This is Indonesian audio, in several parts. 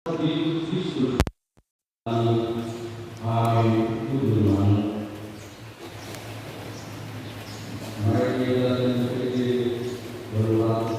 Yesus Kristus hari Tuhan. Mari kita berdoa.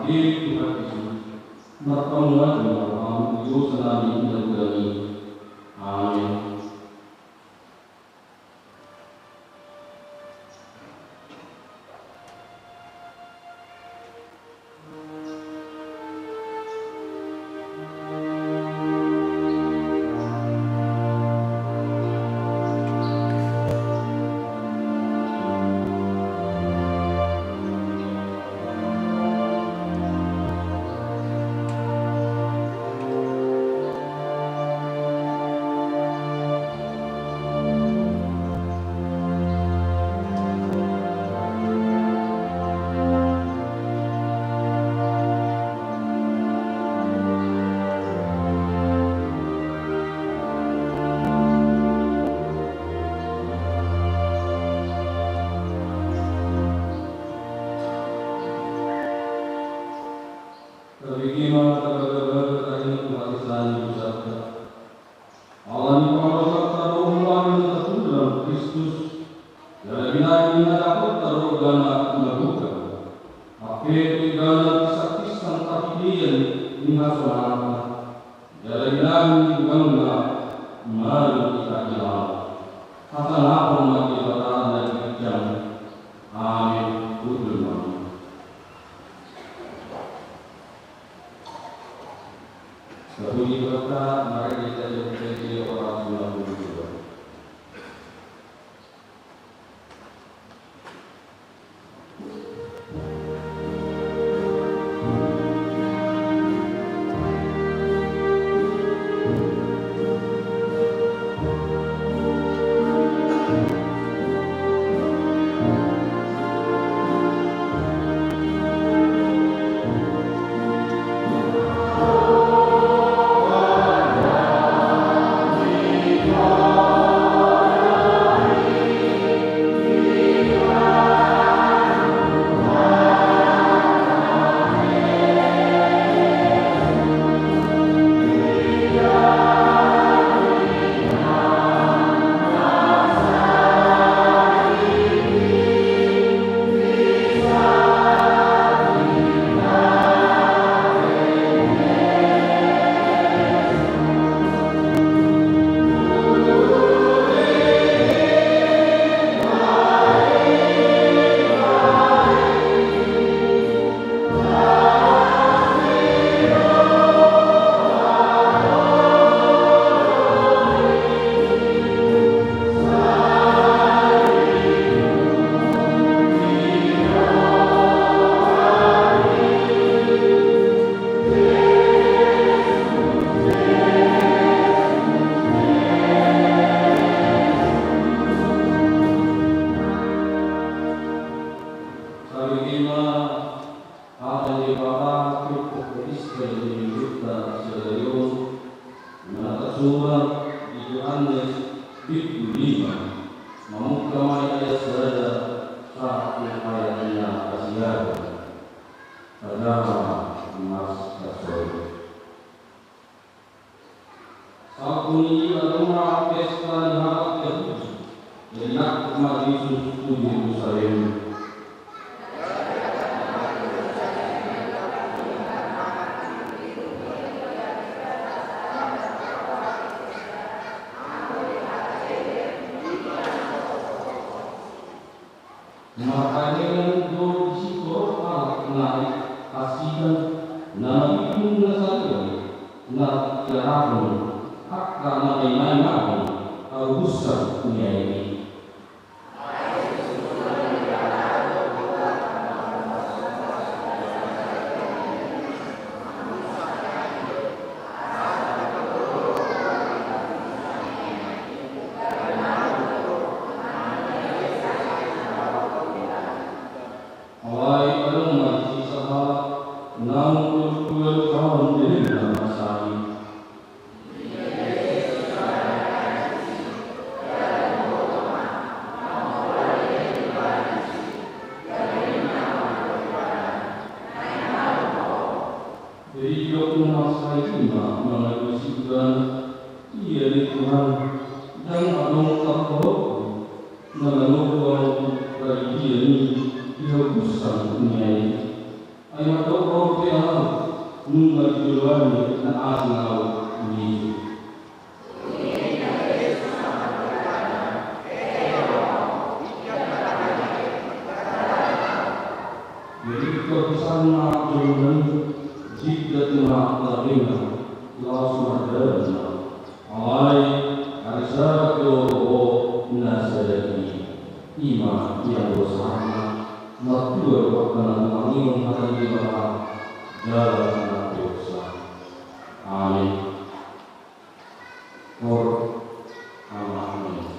Akhir Tuhan Yesus, bertolonglah dengan kami, dosa kami dan kami. Amin. ay matokopya nung nagduluan na asinaw ni jadi keputusan makjulan jika tidak terima langsung ada awal arisa kyo nasari ima yang bersama natura wakana mangi menghadapi bahwa jalan dosa. Amin. Amin.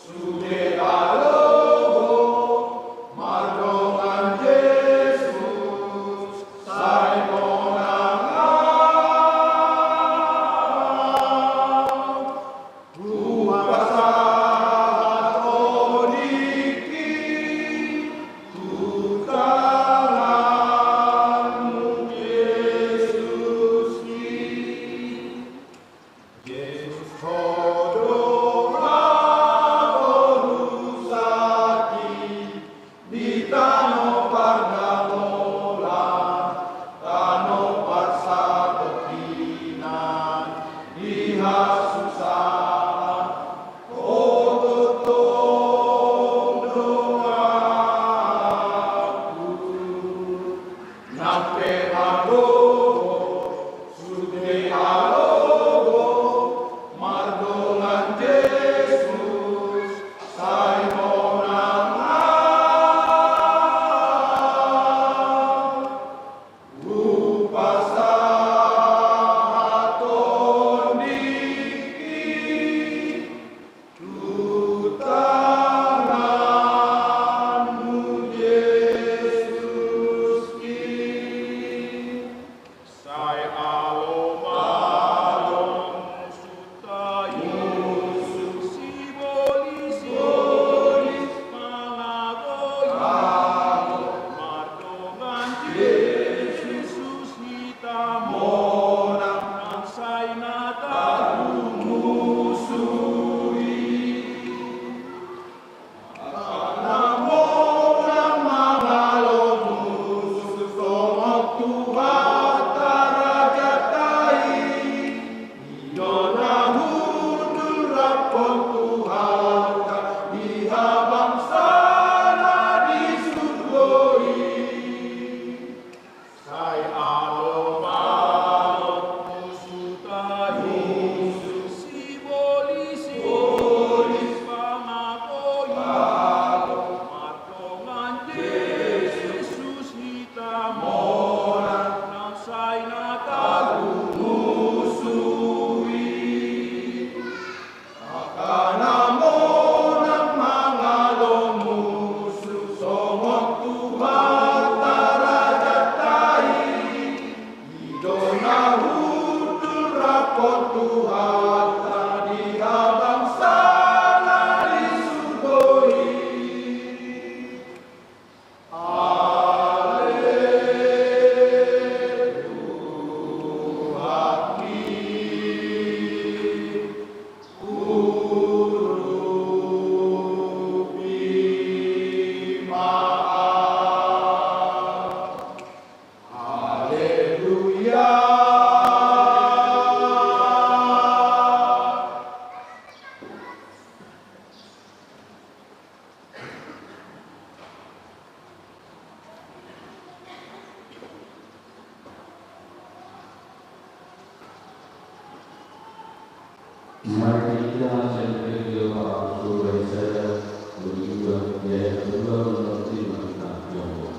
Sude alo Mari kita cari Dia para surga saya, berdua dia berdua menerima kita ya Allah.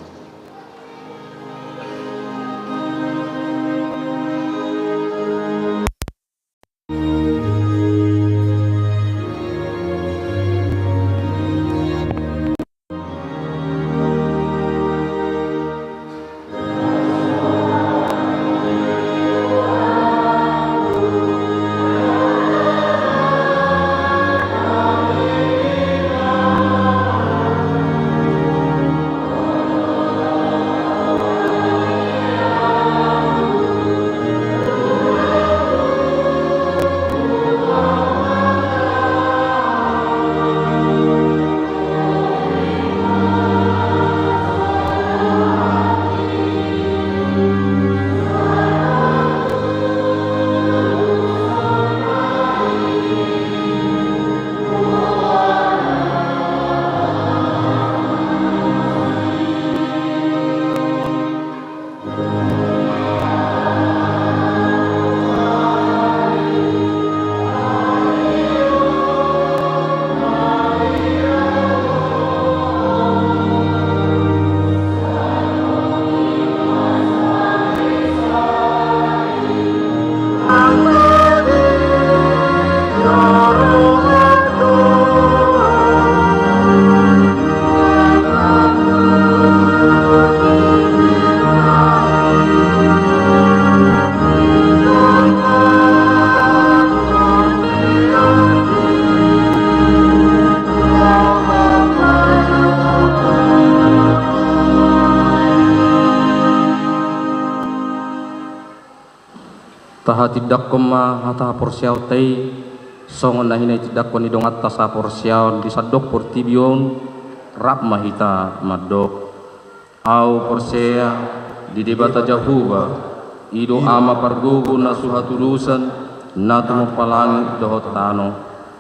Taha tidak koma hata porsiau tei songon nahina tidak koni dong atas a porsiau di sadok portibion rap mahita madok au porsea di debata jahuba ido ama pargogo na suhatulusan na tumupalangi dohot tano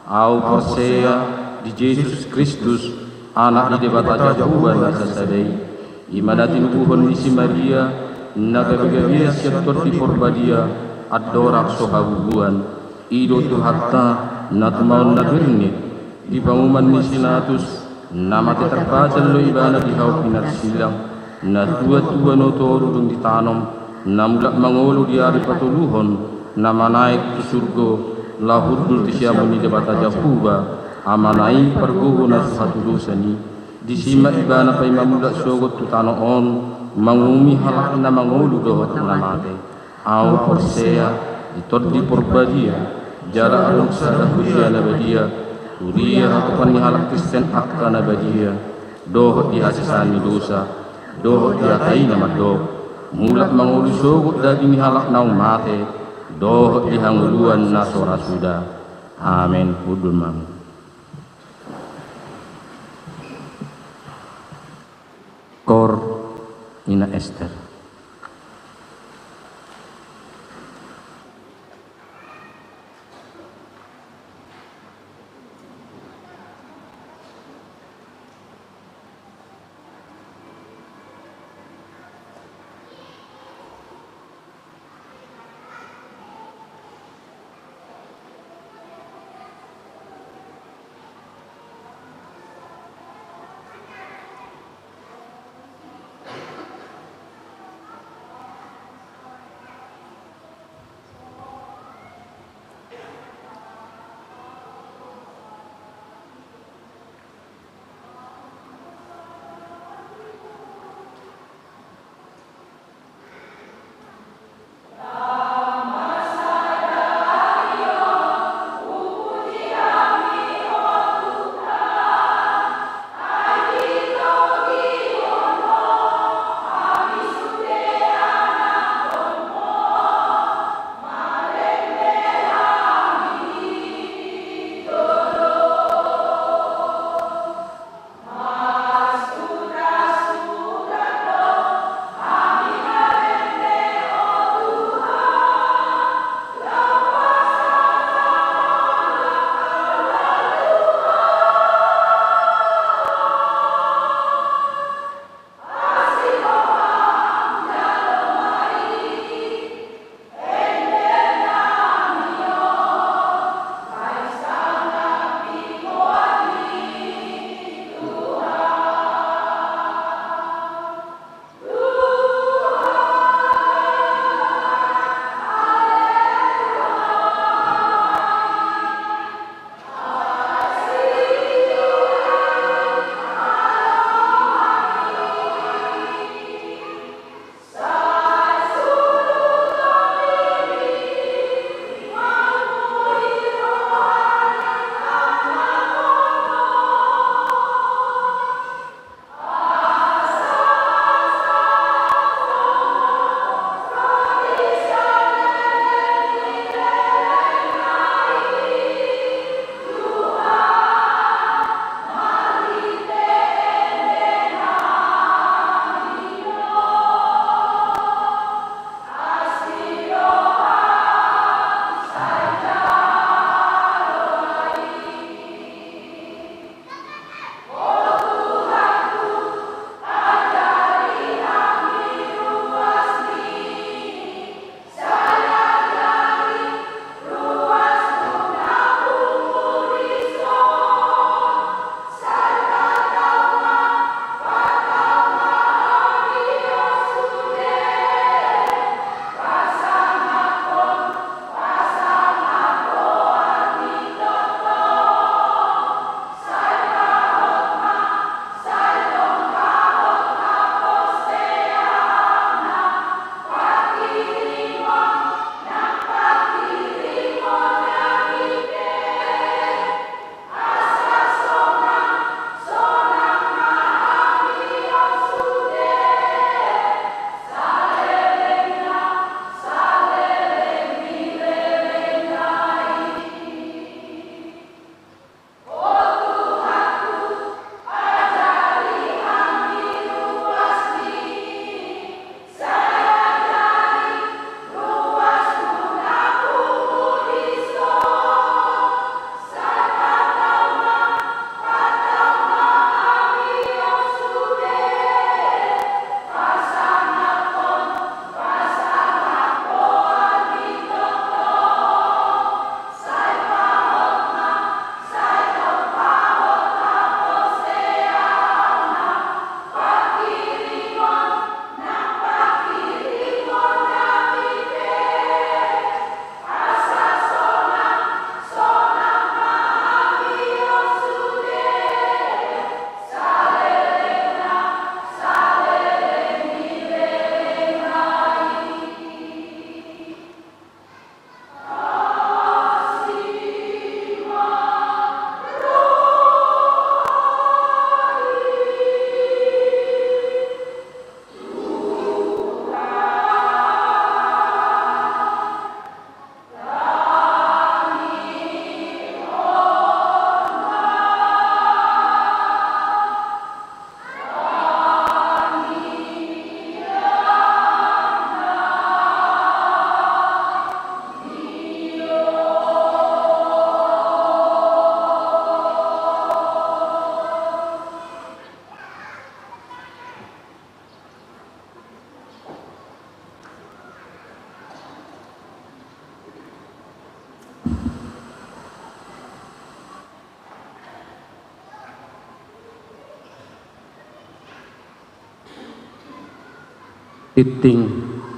au porsea di Yesus Kristus anak di debata jahuba na sasadai imanatin uhon isi Maria na gabigabia siap torti porbadia adorak sohabubuan ido tu hatta natmaun nabirni di panguman ni sinatus nama terbaca lo ibana di hau pinar silang na tua notoru dung ditanam namulak mangolu di ari patuluhon nama naik tu surgo lahudul tisyamu ni debata jahuba amanai pergugu na suhatudusani disima ibana pa imamulak sogot tu tano on mangumi halak na mangolu dohot namate au porsea di porbadia jara aluk sarah hudia nabadia uria hatupan ni halak Kristen akka nabadia dohot di hasisani dosa dohot di hatai nama dok mulak mangulu sogut daging halak naung mate dohot di hanguluan nasora sudah amin hudul mang kor ina Esther. Iting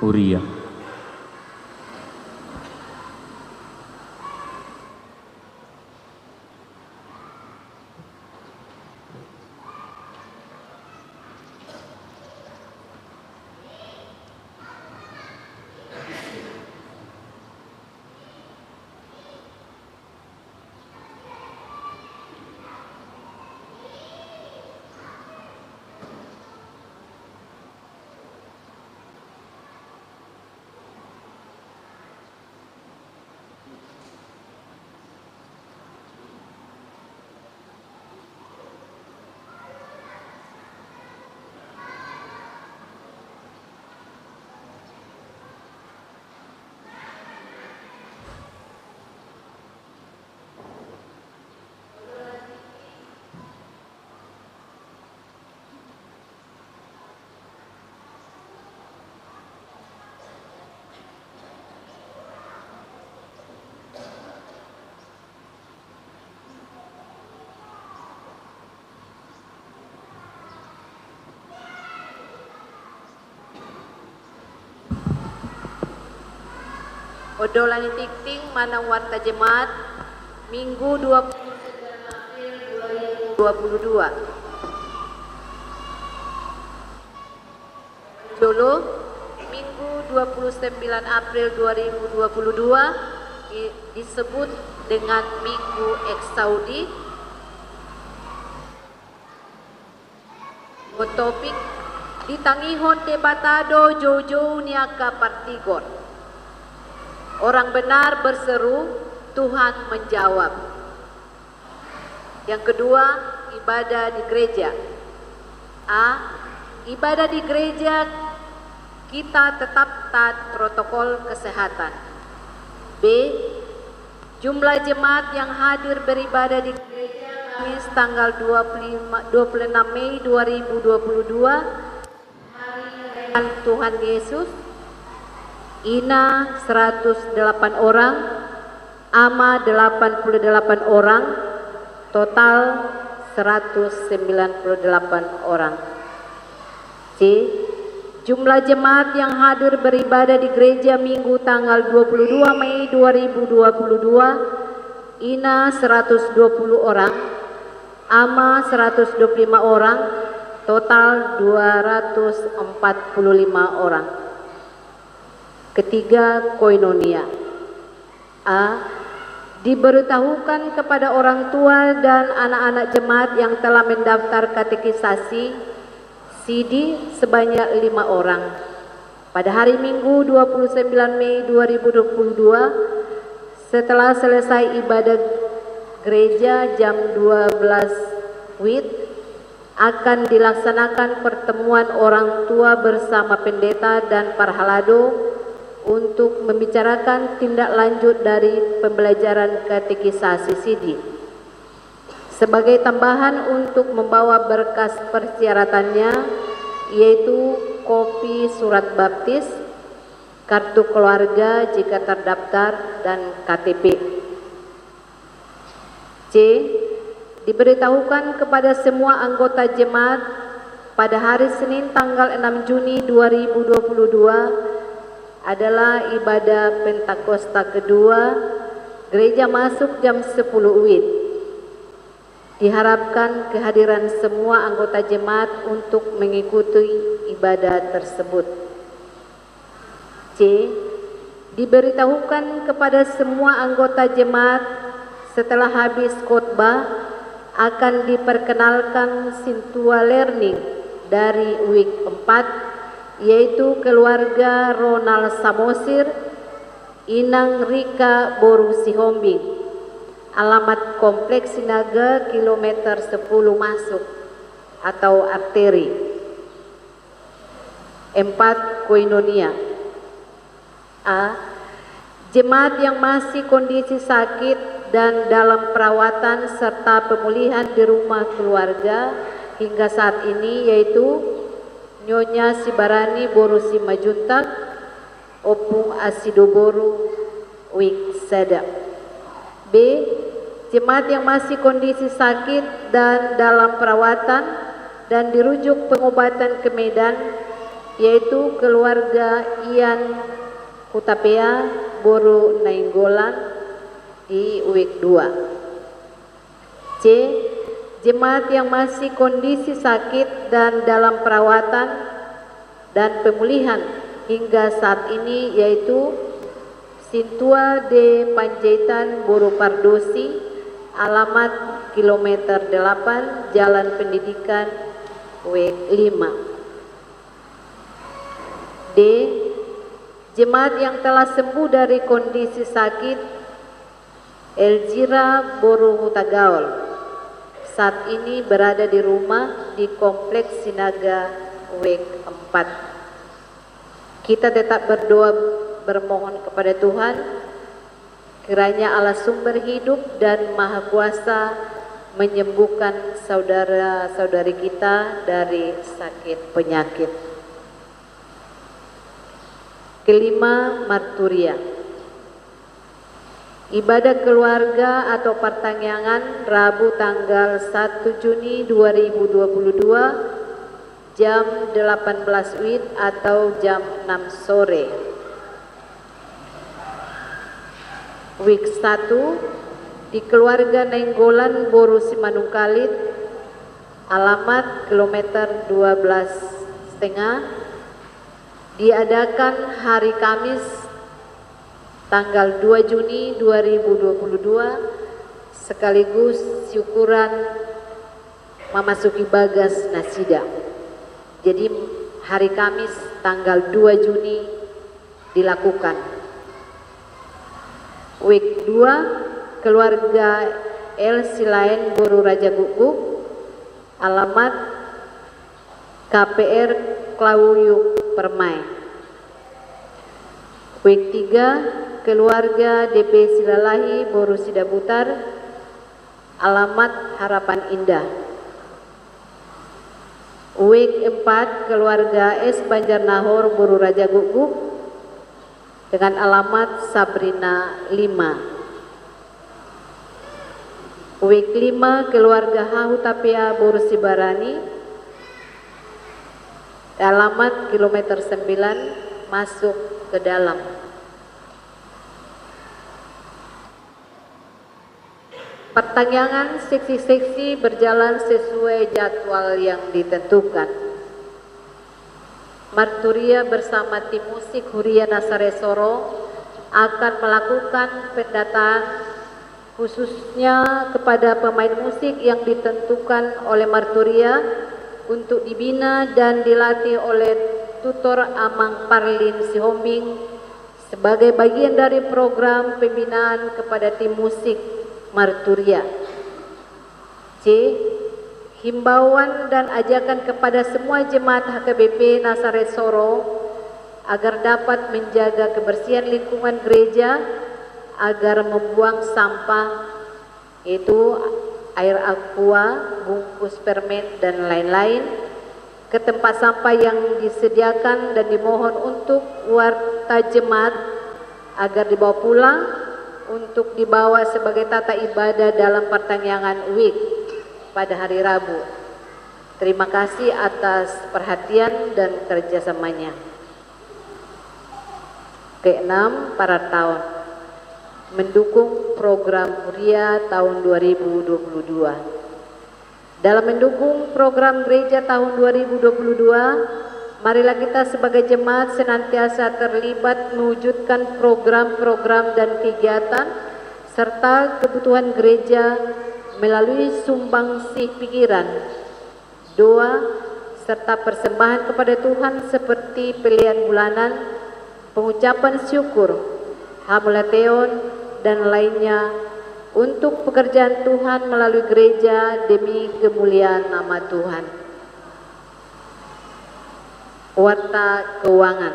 Uria. Odolan Tikting Manang Warta Jemaat Minggu 29 April 2022. Jolo Minggu 29 April 2022 disebut dengan Minggu Eks-Saudi. Topik ditangihon debatado jojo niaka partigor. Orang benar berseru, Tuhan menjawab. Yang kedua, ibadah di gereja. A. Ibadah di gereja kita tetap taat protokol kesehatan. B. Jumlah jemaat yang hadir beribadah di gereja Kamis tanggal 26 Mei 2022 hari Tuhan Yesus. Ina 108 orang, Ama 88 orang, total 198 orang. C. Jumlah jemaat yang hadir beribadah di gereja Minggu tanggal 22 Mei 2022, Ina 120 orang, Ama 125 orang, total 245 orang. Ketiga, koinonia. A. Diberitahukan kepada orang tua dan anak-anak jemaat yang telah mendaftar katekisasi CD sebanyak 5 orang. Pada hari Minggu 29 Mei 2022, setelah selesai ibadah gereja jam 12 WIB, akan dilaksanakan pertemuan orang tua bersama pendeta dan para halado untuk membicarakan tindak lanjut dari pembelajaran katekisasi CD. Sebagai tambahan untuk membawa berkas persyaratannya, yaitu kopi surat baptis, kartu keluarga jika terdaftar, dan KTP. C. Diberitahukan kepada semua anggota jemaat pada hari Senin tanggal 6 Juni 2022 adalah ibadah Pentakosta kedua, gereja masuk jam 10 WIB. Diharapkan kehadiran semua anggota jemaat untuk mengikuti ibadah tersebut. C. Diberitahukan kepada semua anggota jemaat setelah habis khotbah akan diperkenalkan Sintua Learning dari week 4, yaitu keluarga Ronald Samosir, Inang Rika Boru Sihombing, alamat Kompleks Sinaga kilometer 10 masuk atau arteri. 4. Koinonia. A. Jemaat yang masih kondisi sakit dan dalam perawatan serta pemulihan di rumah keluarga hingga saat ini, yaitu Nyonya Sibarani Boru Simajuntak, Opung Asido Boru Wik Sedap. B. Jemaat yang masih kondisi sakit dan dalam perawatan dan dirujuk pengobatan ke Medan, yaitu keluarga Ian Hutapea Boru Nainggolan di UIK 2. C. Jemaat yang masih kondisi sakit dan dalam perawatan dan pemulihan hingga saat ini, yaitu Sintua de Panjaitan Boru Pardosi, alamat kilometer 8 Jalan Pendidikan UIK 5. D. Jemaat yang telah sembuh dari kondisi sakit Elzira Boru Hutagaol, saat ini berada di rumah di Kompleks Sinaga UIK 4. Kita tetap berdoa bermohon kepada Tuhan kiranya Allah sumber hidup dan Maha Kuasa menyembuhkan saudara-saudari kita dari sakit penyakit. Kelima, marturia. Ibadah keluarga atau pertangyangan Rabu tanggal 1 Juni 2022 jam 18 WIB atau jam 6 sore. Week 1 di keluarga Nainggolan Boru Simanungkalit, alamat kilometer 12,5, diadakan hari Kamis tanggal 2 Juni 2022 sekaligus syukuran memasuki Bagas Nasida. Jadi hari Kamis tanggal 2 Juni dilakukan. Week 2 keluarga El Silain Boru Raja Guguk, alamat KPR Klauyuk Permai. Week 3 keluarga DP Silalahi Boru Sidabutar, alamat Harapan Indah. Week 4 keluarga S Banjarnahor Boru Raja Guguk dengan alamat Sabrina 5. Week 5 keluarga Hutapea Boru Sibarani, alamat kilometer 9 masuk ke dalam. Pertangyangan seksi-seksi berjalan sesuai jadwal yang ditentukan. Marturia bersama tim musik Huria Nasare Soro akan melakukan pendataan khususnya kepada pemain musik yang ditentukan oleh Marturia untuk dibina dan dilatih oleh tutor Amang Parlin Sihombing sebagai bagian dari program pembinaan kepada tim musik Marturia. C. Himbauan dan ajakan kepada semua jemaat HKBP Nasare Soro agar dapat menjaga kebersihan lingkungan gereja, agar membuang sampah yaitu air aqua, bungkus permen dan lain-lain ke tempat sampah yang disediakan, dan dimohon untuk warta jemaat agar dibawa pulang untuk dibawa sebagai tata ibadah dalam pertangyangan UIK pada hari Rabu. Terima kasih atas perhatian dan kerjasamanya. Keenam, para tahun mendukung program Huria tahun 2022. Dalam mendukung program gereja tahun 2022, marilah kita sebagai jemaat senantiasa terlibat mewujudkan program-program dan kegiatan serta kebutuhan gereja melalui sumbangsi pikiran, doa, serta persembahan kepada Tuhan seperti pilihan bulanan, pengucapan syukur, hamuleteon, dan lainnya untuk pekerjaan Tuhan melalui gereja demi kemuliaan nama Tuhan. Warta keuangan.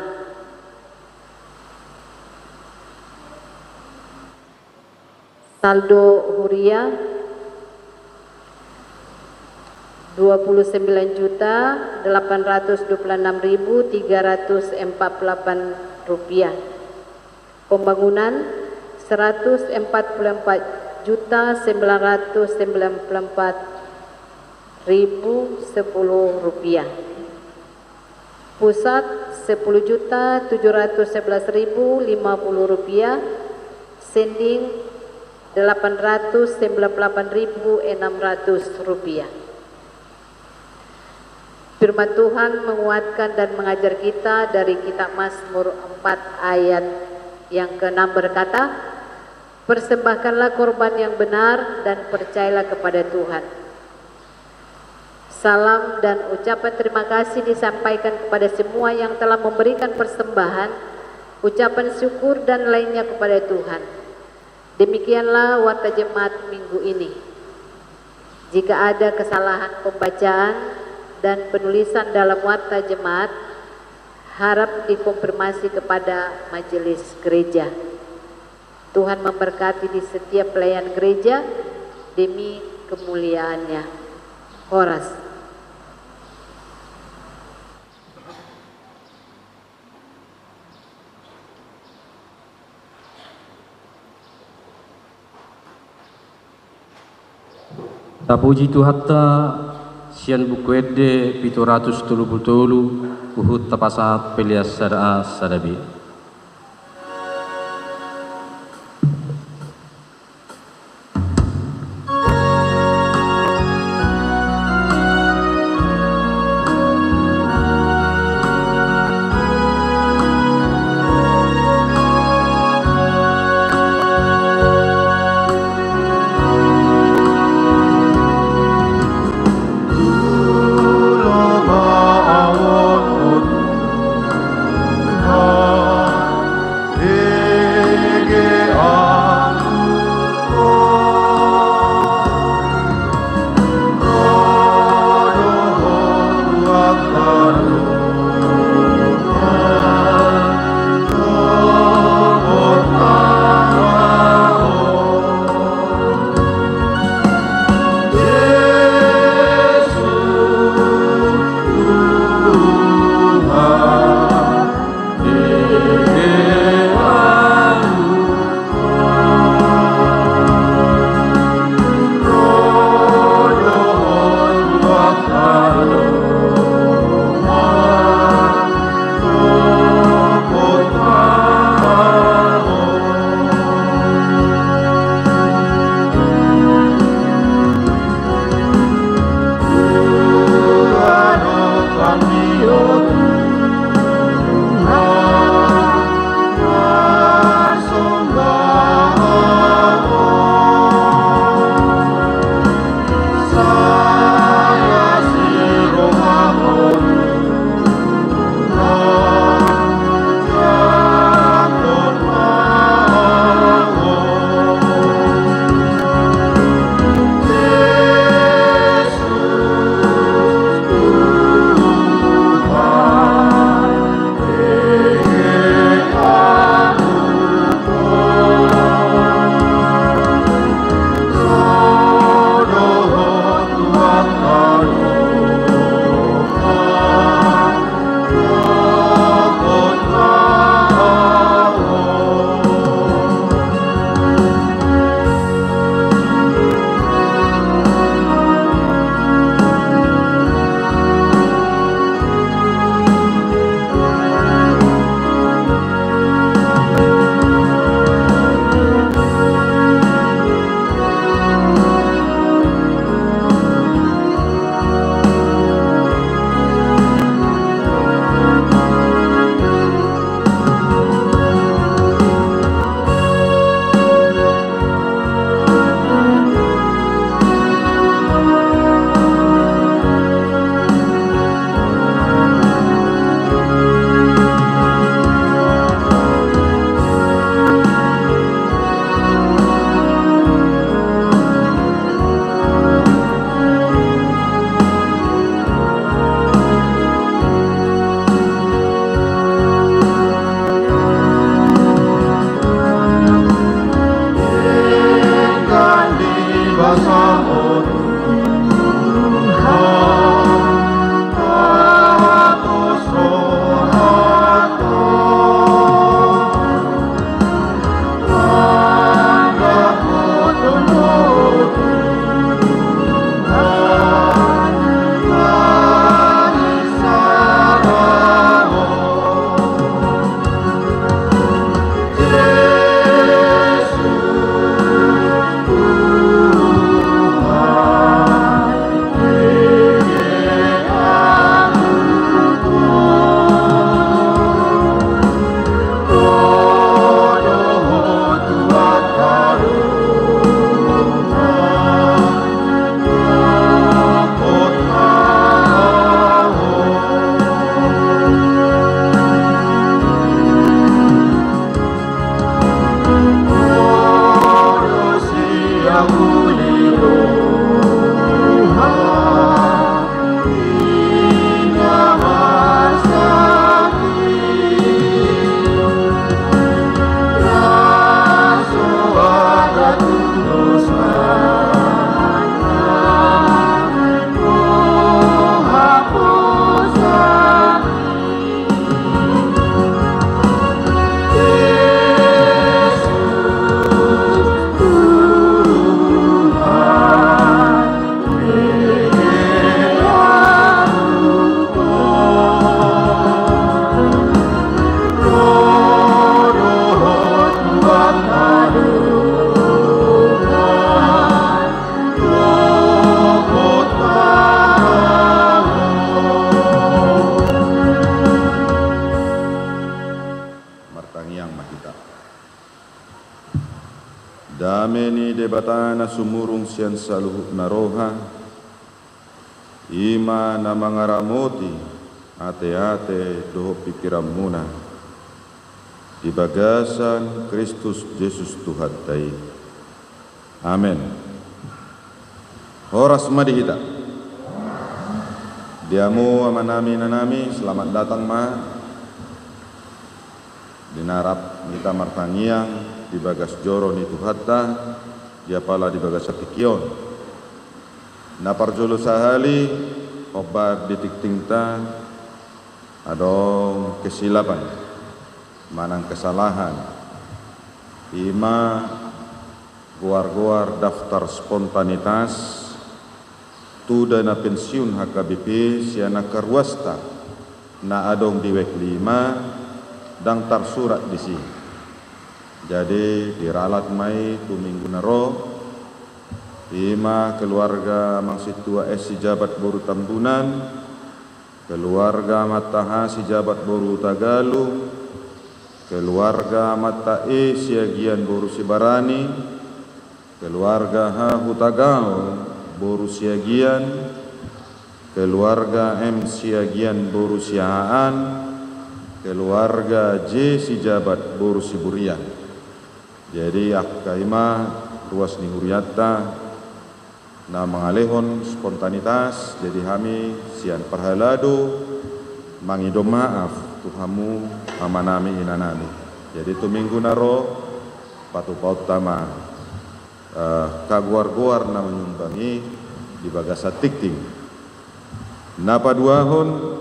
Saldo Huria 29.826.348 rupiah. Pembangunan 144.994.010 rupiah. Pusat Rp10.711.050, Sending Rp898.600. Firman Tuhan menguatkan dan mengajar kita dari kitab Mazmur 4 ayat yang ke-6 berkata, persembahkanlah korban yang benar dan percayalah kepada Tuhan. Salam dan ucapan terima kasih disampaikan kepada semua yang telah memberikan persembahan, ucapan syukur dan lainnya kepada Tuhan. Demikianlah warta jemaat minggu ini. Jika ada kesalahan pembacaan dan penulisan dalam warta jemaat, harap dikonfirmasi kepada majelis gereja. Tuhan memberkati di setiap pelayan gereja demi kemuliaannya. Horas. Tapuji Tuhatta sian bukuede 733 uhut tapasat pelias sada sadabi. Lama awak sian saluhut naroha, ima na mangaramoti ate-ate doho pikiran muna, di bagasan Kristus Yesus Tuhan tai. Amin. Horas madihita. Diamu amanami nanami, selamat datang ma. Dinarap kita martangiang di bagas joro ni Tuhatta, dia pala di bagas atikion. Napar jolo sahali, obat ditik-tingta, adong kesilapan, manang kesalahan. Ima guar-guar daftar spontanitas, tu dana pensiun HKBP siana karwasta na adong diwek 5 dang tarsurat di sini. Jadi diralat mai tu minggu naro ima keluarga mangsitua si jabat boru Tambunan, keluarga mataha si jabat boru Tagalog, keluarga mata siagian boru Sibarani, keluarga Hahu Tagaw boru siagian, keluarga M siagian boru Siahaan, keluarga J si jabat boru Siburian. Jadi akaima ruas ni huriata na mangalehon spontanitas, jadi kami sian perhalado mangido maaf tuhamu amanami inanami. Jadi tu minggu naro patu paut tama kaguar-guar na menyumbangi di bagasa tikting. Napa duahon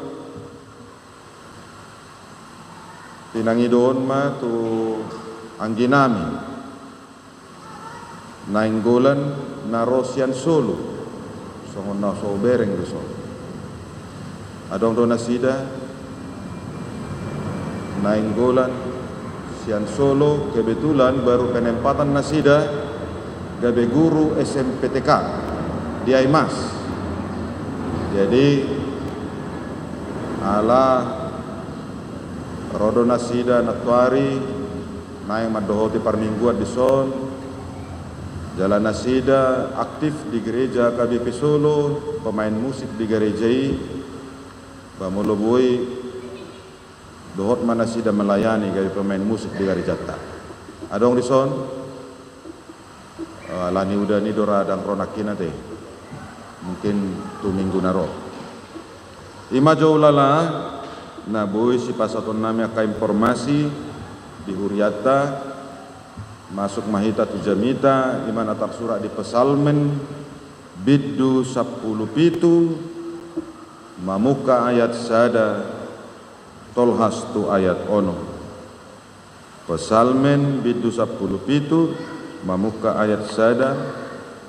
tinangidon ma tu angginami nainggolan na Rosian Solo songon na so bereng do adong do nasida nainggolan Sian Solo, kebetulan baru penempatan nasida gabe guru SMPTK di Aimas. Jadi ala rodo nasida natwari naing madohoti parmingguan di son jalan nasida aktif di gereja KBP Solo, pemain musik di gerejai bamuloboi dohot manasida melayani gawe pemain musik di gereja ta adong di son lani udah ni dora dan ronakina teh mungkin tu minggu naro ima jauh lala na boy si pasaton nami aka informasi di huriata masuk mahita tu jamita iman atar surat di pesalmen biddu 10 pitu mamuka ayat sada tolhas tu ayat ono pesalmen biddu 10 pitu mamuka ayat sada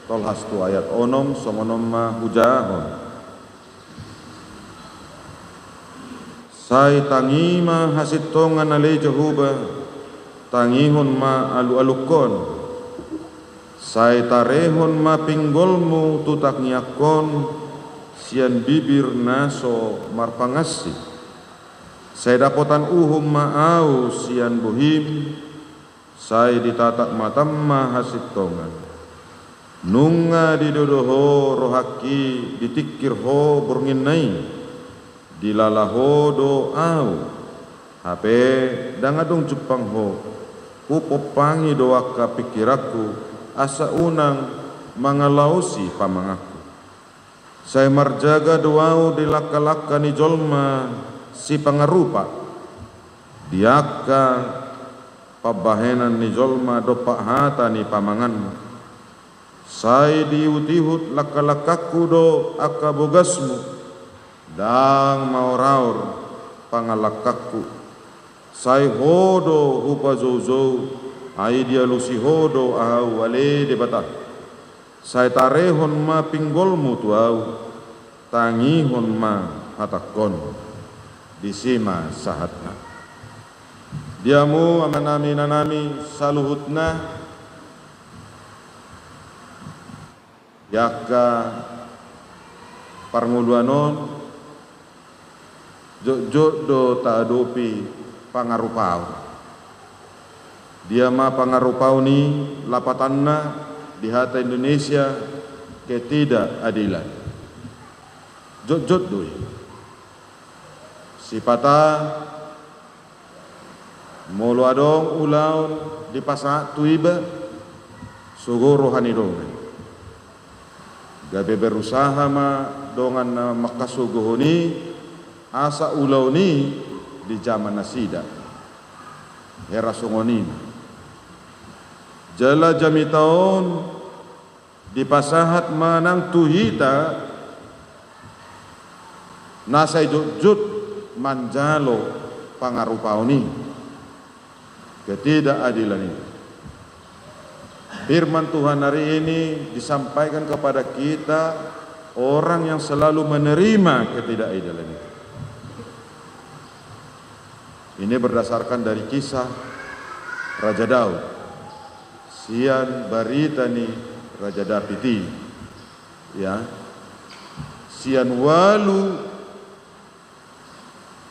tolhas tu ayat onom songonom ma hujahon sai tangima hasit tongan ale Jehovah tangihon ma alu-alukon sai tarehon ma pinggolmu tutak nyakon sian bibir naso marpangasi sai dapotan uhum ma au sian bohim sai ditatak matam ma hasit tongan nunga didodoho rohaki ditikir ho bornginai dilalaho do au hape dangadong jepang ho upopangi doaka pikiraku asa unang mangalausi pamangaku saya marjaga doau dilaka-laka ni jolma si pangarupa diaka pabahenan ni jolma dopak hata ni pamanganmu saya diutihut laka-lakaku do aka bogasmu dang mauraur pangalakaku sai hodo hupa zozo ai dia lusi hodo au wale de bata sai tarehon ma pinggolmu tu au tangihon ma hatakon disima sahatna diamu amanami nanami saluhutna yaka parnguluanon jok do taadopi pangarupau dia ma pangarupau ni lapatanna di hata Indonesia ketidakadilan. Jot-jot doi. Sipata molo adong ulaun di pasa tuiba sugo rohani dongan. Gabe berusaha ma dongan na makasuguhoni asa ulau ni di zaman nasida. Hera sungoni. Jala jami taon di pasahat manang tuhita nasay jut manjalo pangarupaoni ketidakadilan ini. Firman Tuhan hari ini disampaikan kepada kita, orang yang selalu menerima ketidakadilan itu. Ini berdasarkan dari kisah Raja Daud. Sian barita ni Raja Dapiti, ya. Sian walu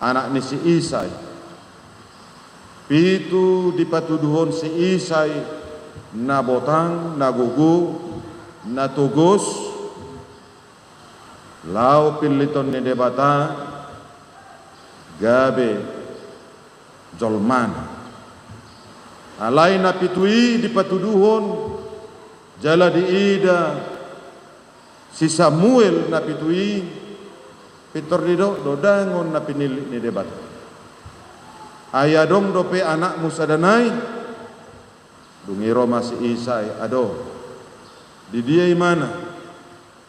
anak ni si Isai. Pitu dipatuduhon si Isai na botang, na gugu, na tugos. Lau piliton ni debata gabe jolmana. Alai na pitui dipatuduhon jala diida si Samuel na pitui pitor dido dodangon na pinili ni debat. Ayadong dope anak musadanai dungiro masih Isai ado di dia mana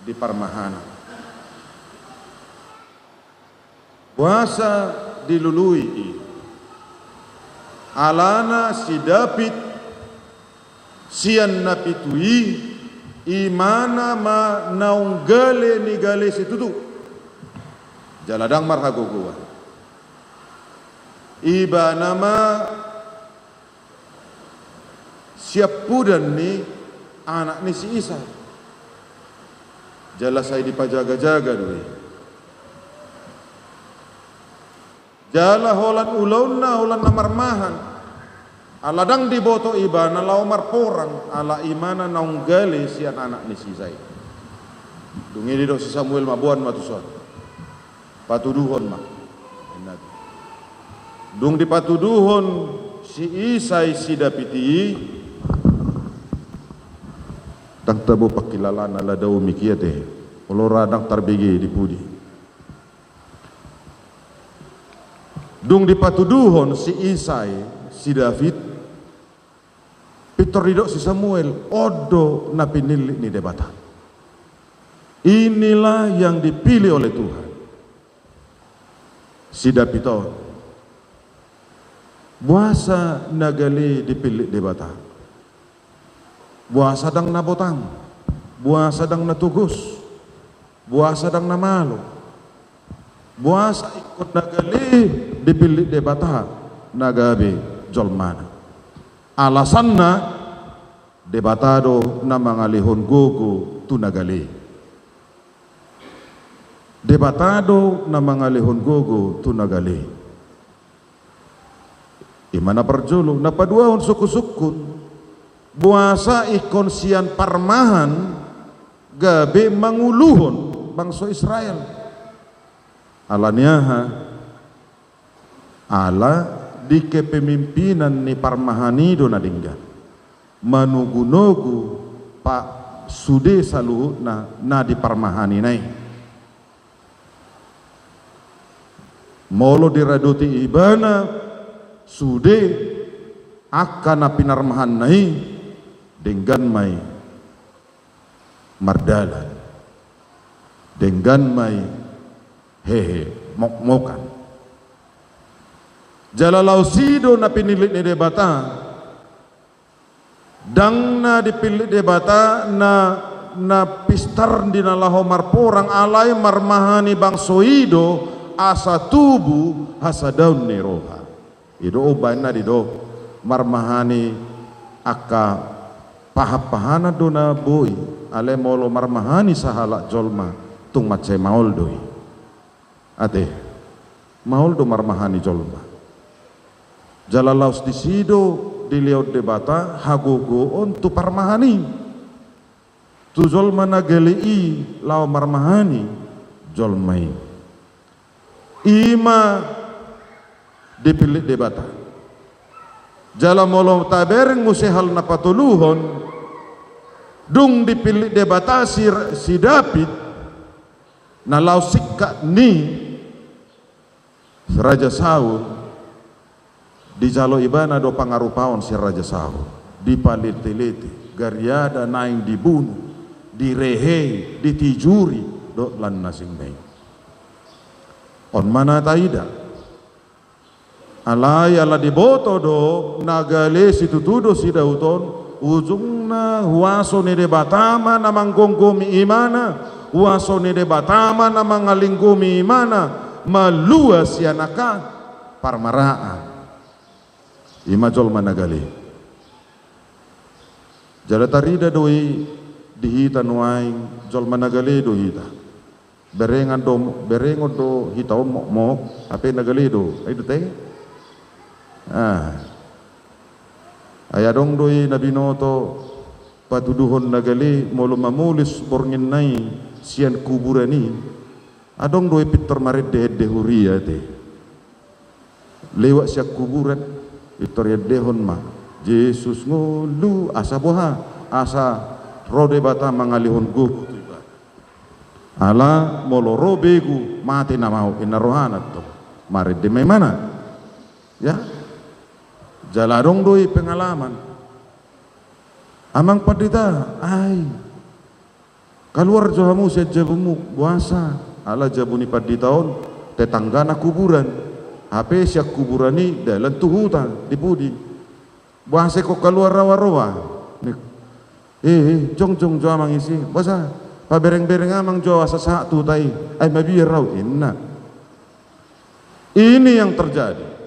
di Parmahana. Puasa dilului alana si David sian napitui imana ma naunggale ni gale situtu jaladang marhagogoa iba nama siap pudan ni anak ni si Isa jala saya dipajaga-jaga doi jala holan ulauna holan namarmahan aladang diboto ibana laumar porang ala imana naunggali sian anak ni si Zai dungini do si Samuel mabuan matuson patuduhon mak dung dipatuduhon si Isai si Dapiti tang tabo pakilalan ala daw mikiate olora dang tarbigi di pudi dung dipatuduhon si Isai si David Peter ridok si Samuel odo na pinili ni debata. Inilah yang dipilih oleh Tuhan si David buasa nagali dipilih debata buasa dang nabotang buasa dang natugus buasa dang namalo buasa ikut nagali dipilih debata nagabe jolmana alasanna debatado na mangalihon gogo tu nagali debatado na mangalihon gogo tu nagali imana perjolo na paduahon suku-sukun buasa ikon sian parmahan gabe manguluhon bangsa Israel alaniaha ala di kepemimpinan ni Parmahanido na dingga manugunogu pak sude saluhut na di Parmahani nai molo diraduti ibana sude akan pinarmahan nai dengan mai mardalan dengan mai hehe mok-mokan jalalau sido na pinilit ni debata dang na dipilih debata na pistar di nalaho marporang alay marmahani bang soido asa tubu hasadaun ni roha ido ubay na dido marmahani aka pahapahana do na boy ale molo marmahani sahala jolma tung macay maol doi ate maol do marmahani jolma jalalaus di sido di liot debata hagogo on tu parmahani tu jolma nagelei lao marmahani jolmai ima dipilih debata jala molo tabereng musehal na patuluhon dung dipilih debata si David na lao sikka ni Raja Saul di jalo ibana do pangarupaon si Raja Saul dipaliti-liti garyada naing dibunuh direhei ditijuri do lan nasing mei on mana taida alai ala diboto do nagale situtudo si dauton ujungna huaso ni debatama na manggonggomi imana huaso ni debatama na mangalinggomi imana maluas yanaka parmaraan imajol managali jala tarida doi dihita nuaing jol managali do hita berengan do hita mo ape nagali do ay dute ayadong doi nabinoto patuduhon nagali molo mamulis borngin nai sian kuburani adong doi pitor maret de huria te lewat siak kuburan pitor ya dehon ma Yesus ngulu asa boha asa rode bata mangalihon gugu ala molo robegu mati na mau ina rohana to maret de mana ya jaladong doi pengalaman amang padita ai keluar johamu sejabumu puasa ala jabuni padi tahun tetanggana kuburan ape siak kuburani dalam tuhuta dipudi bahasa kok keluar rawa-rawa jong jo amang isi basa pabereng-bereng amang jo asa satu tai ay mabirau inna ini yang terjadi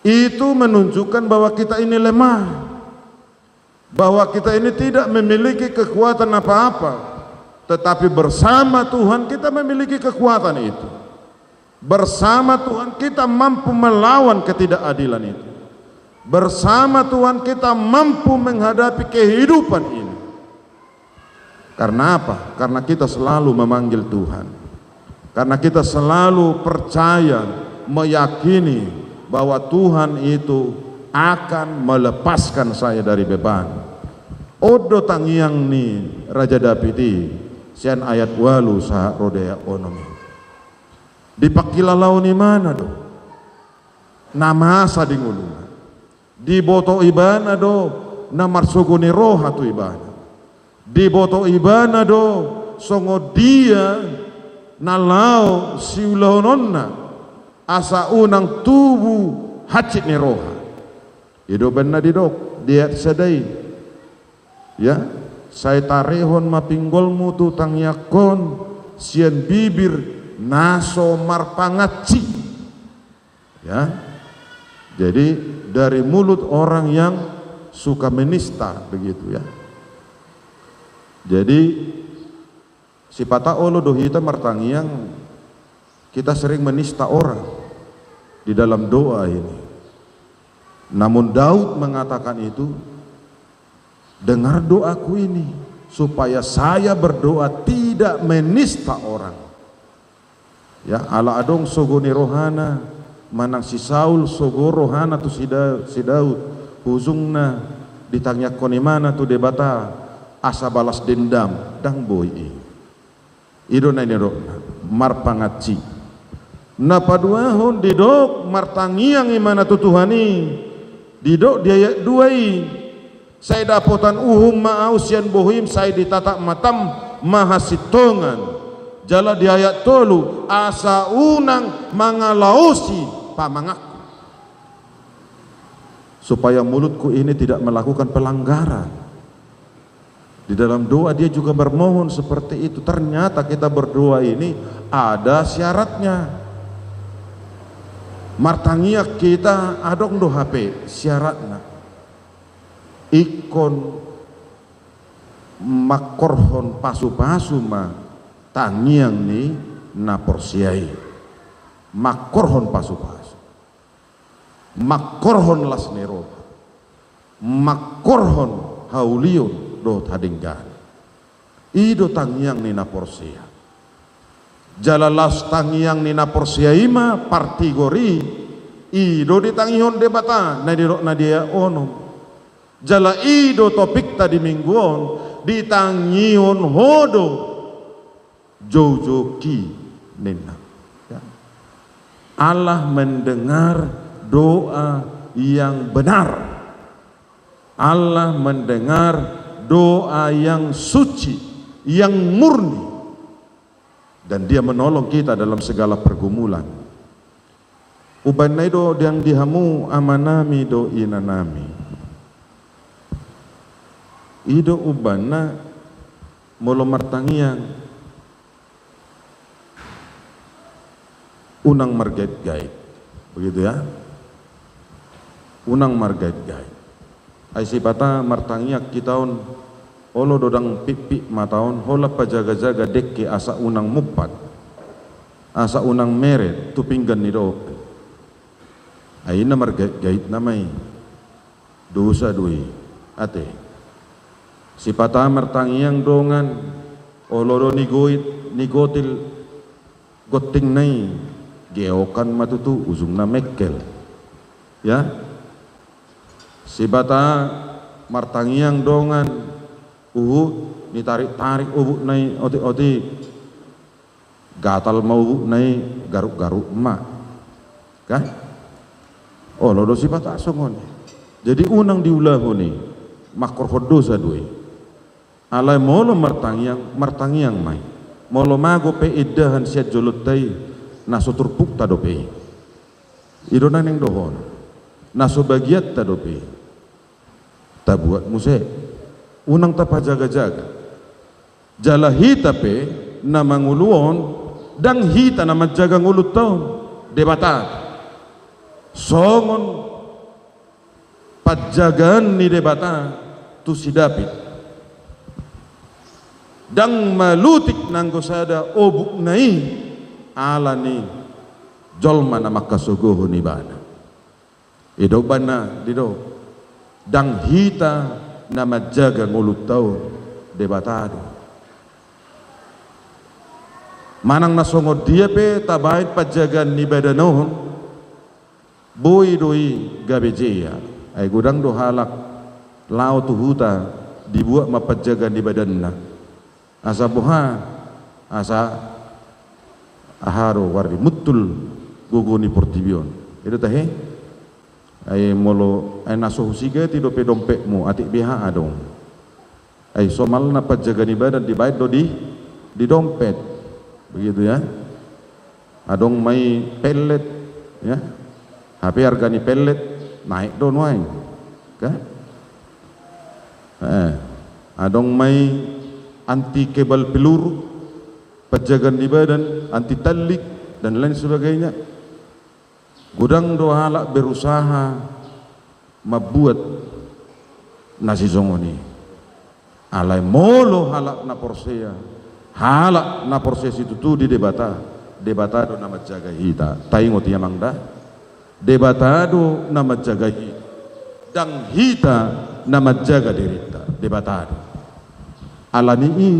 itu menunjukkan bahwa kita ini lemah bahwa kita ini tidak memiliki kekuatan apa-apa tetapi bersama Tuhan kita memiliki kekuatan itu. Bersama Tuhan kita mampu melawan ketidakadilan itu. Bersama Tuhan kita mampu menghadapi kehidupan ini. Karena apa? Karena kita selalu memanggil Tuhan. Karena kita selalu percaya, meyakini bahwa Tuhan itu akan melepaskan saya dari beban. Odo tangiang ni Raja David sian ayat walu sah rodea onomi dipakilalau ni mana do nama asa di ngulungan di boto ibana do na marsuguni roha tu ibana di boto ibana do songo dia nalau siulononna asa unang tubuh hacit ni roha ido benna didok dia sedai ya saya tarehon mapinggolmu tu tang yakon sian bibir naso marpangaci ya jadi dari mulut orang yang suka menista begitu ya jadi si pata olo dohita martangiang kita sering menista orang di dalam doa ini namun Daud mengatakan itu dengar doaku ini supaya saya berdoa tidak menista orang ya ala adong sogoni rohana manang si Saul sogo rohana tu si Daud huzungna ditanya koni mana tu debata asa balas dendam dang boy ido na ini marpangaci na paduahon didok martangiang imana tu Tuhani didok dia duai saya dapotan uhum ma'ausian bohim saya ditatak matam mahasitongan jala di ayat tolu asa unang mangalausi pamangaku supaya mulutku ini tidak melakukan pelanggaran di dalam doa dia juga bermohon seperti itu ternyata kita berdoa ini ada syaratnya martangia kita adong do HP syaratnya ikon makorhon pasu-pasu ma tangiang ni na porsiai makorhon pasu-pasu makorhon las neroba makorhon haulion do hadinggan ido tangyang ni na porsia jalalas tangyang ni na porsia ima partigori ido di tanghihon debata na dirok na dia onom jala ido topik tadi mingguon di tanghihon hodo jojo ki nena ya. Allah mendengar doa yang benar, Allah mendengar doa yang suci, yang murni, dan Dia menolong kita dalam segala pergumulan. Uban na do yang dihamu amanami do inanami. Ido uban na molo martangiang unang margait-gait, begitu ya? Unang margait-gait. Ay sipata martangiak kitaon olo dodang pipi mataon hola pajaga-jaga dekke asa unang mupat, asa unang meret tupinggan ni dope. Ay na margait-gait na may dosa dui ate. Sipata martangiang dongan olo do nigotil goting nai geokan matutu ujung na mekkel ya si bata martangiang dongan ni tarik ubuk nai oti gatal mau ubuk nai garuk emak kan oh lodo si bata songon jadi unang diulahuni makor dosa dui alai molo martangiang mai molo mago pe idahan siat jolutai naso turpuk tadope idona neng dohon naso bagiat tadope tabuat muse unang tapa jaga-jaga jala hita pe na manguluon dang hita na magjaga ngulut taon debata songon padjagaan ni debata tu si David dang malutik nanggosada obuk nai ala ni jolma na makasuguho ni bana ido bana dido dang hita na majaga ngulut taon debatado manang nasongod dia pe tabait pajagan ni badanohon boy doi gabejeya ay gudang do halak lao tu huta dibuat mapajagan di badanna asa buha asa aharo wardi mutul guguni portibion itu tahe ay molo ay nasohusiga ti dope dompetmu atik biha adong ay somal na pajaga ni badan di bait do di dompet begitu ya adong may pellet ya HP harga ni pellet naik do nuai kan adong may anti kebal peluru pajagan di badan, anti talik dan lain sebagainya. Gudang do halak berusaha membuat nasi zongoni. Alai molo halak na porsea, halak na porses itu tu di debata do nama jaga hita. Taingot yamang dah. Debata do nama jaga hita. Dang hita nama jaga dirita. Debata do. Alani i